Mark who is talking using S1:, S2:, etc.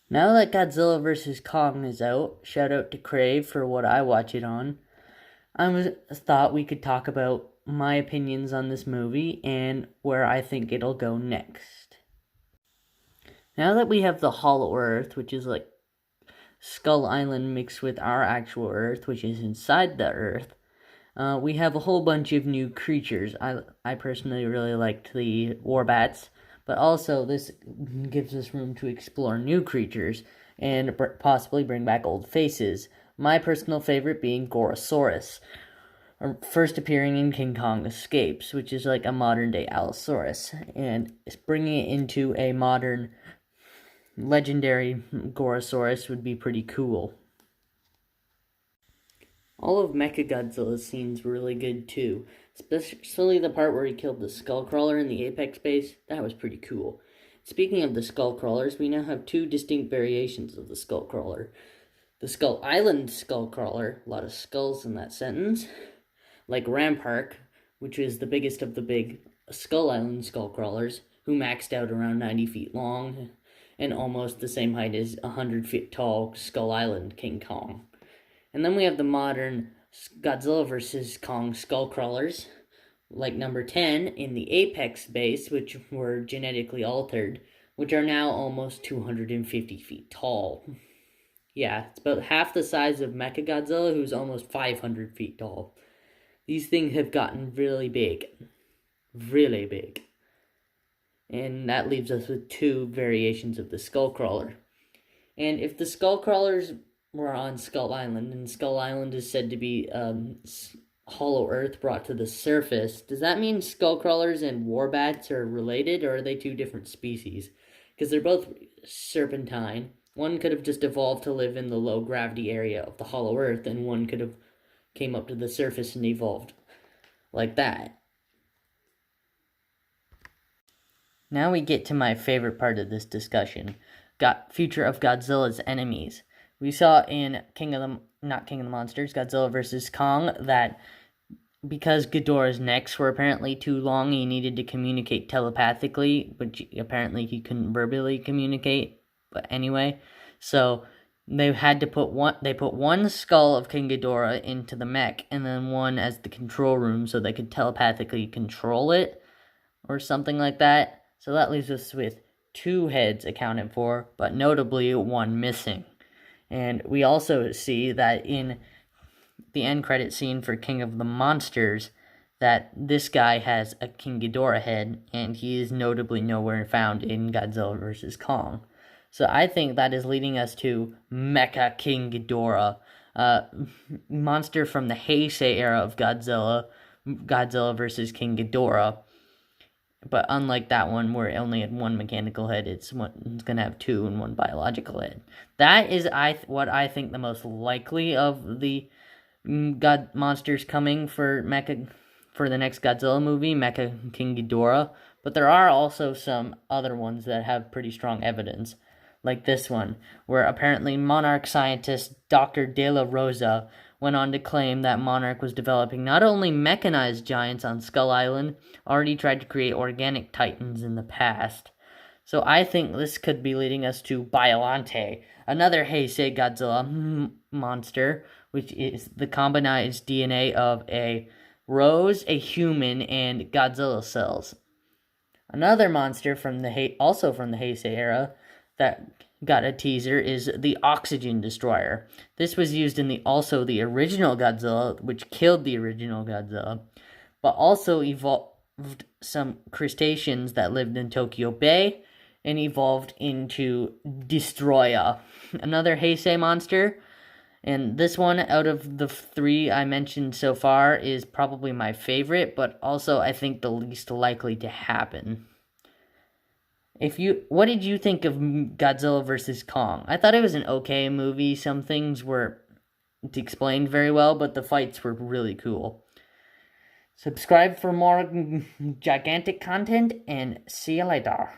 S1: Now that Godzilla vs. Kong is out, shout out to Crave for what I watch it on, thought we could talk about my opinions on this movie and where I think it'll go next. Now that we have the Hollow Earth, which is like Skull Island mixed with our actual Earth, which is inside the Earth, we have a whole bunch of new creatures. I personally really liked the Warbats, but also this gives us room to explore new creatures and possibly bring back old faces. My personal favorite being Gorosaurus, first appearing in King Kong Escapes, which is like a modern day Allosaurus, and bringing it into a modern legendary Gorosaurus would be pretty cool. All of Mechagodzilla's scenes were really good too, especially the part where he killed the Skullcrawler in the apex base. That was pretty cool. Speaking of the Skullcrawlers, we now have two distinct variations of the Skullcrawler. The Skull Island Skullcrawler, a lot of skulls in that sentence, like Rampart, which is the biggest of the big Skull Island Skullcrawlers, who maxed out around 90 feet long and almost the same height as 100 feet tall Skull Island King Kong. And then we have the modern Godzilla vs. Kong Skullcrawlers, like number 10 in the apex base, which were genetically altered, which are now almost 250 feet tall. Yeah, it's about half the size of Mechagodzilla, who's almost 500 feet tall. These things have gotten really big. Really big. And that leaves us with two variations of the Skullcrawler. And if the Skullcrawlers were on Skull Island, and Skull Island is said to be Hollow Earth brought to the surface, does that mean Skullcrawlers and Warbats are related, or are they two different species? Because they're both serpentine. One could have just evolved to live in the low gravity area of the Hollow Earth, and one could have came up to the surface and evolved like that. Now we get to my favorite part of this discussion, future of Godzilla's enemies. We saw in not King of the Monsters, Godzilla vs. Kong, that because Ghidorah's necks were apparently too long, he needed to communicate telepathically, but apparently he couldn't verbally communicate. But anyway, so they put one skull of King Ghidorah into the mech, and then one as the control room, so they could telepathically control it, or something like that. So that leaves us with two heads accounted for, but notably one missing. And we also see that in the end credit scene for King of the Monsters, that this guy has a King Ghidorah head, and he is notably nowhere found in Godzilla vs. Kong. So I think that is leading us to Mecha King Ghidorah, monster from the Heisei era of Godzilla vs. King Ghidorah. But unlike that one, where it only had one mechanical head, it's going to have two and one biological head. That is what I think the most likely of the god monsters coming for the next Godzilla movie, Mecha King Ghidorah. But there are also some other ones that have pretty strong evidence, like this one, where apparently Monarch scientist Dr. De La Rosa went on to claim that Monarch was developing not only mechanized giants on Skull Island, already tried to create organic titans in the past. So I think this could be leading us to Biollante, another Heisei Godzilla monster, which is the combined DNA of a rose, a human, and Godzilla cells. Another monster also from the Heisei era that got a teaser is the Oxygen Destroyer. This was used in the original Godzilla, which killed the original Godzilla, but also evolved some crustaceans that lived in Tokyo Bay and evolved into Destroya, another Heisei monster. And this one, out of the three I mentioned so far, is probably my favorite, but also I think the least likely to happen. What did you think of Godzilla vs. Kong? I thought it was an okay movie. Some things were explained very well, but the fights were really cool. Subscribe for more gigantic content, and see you later.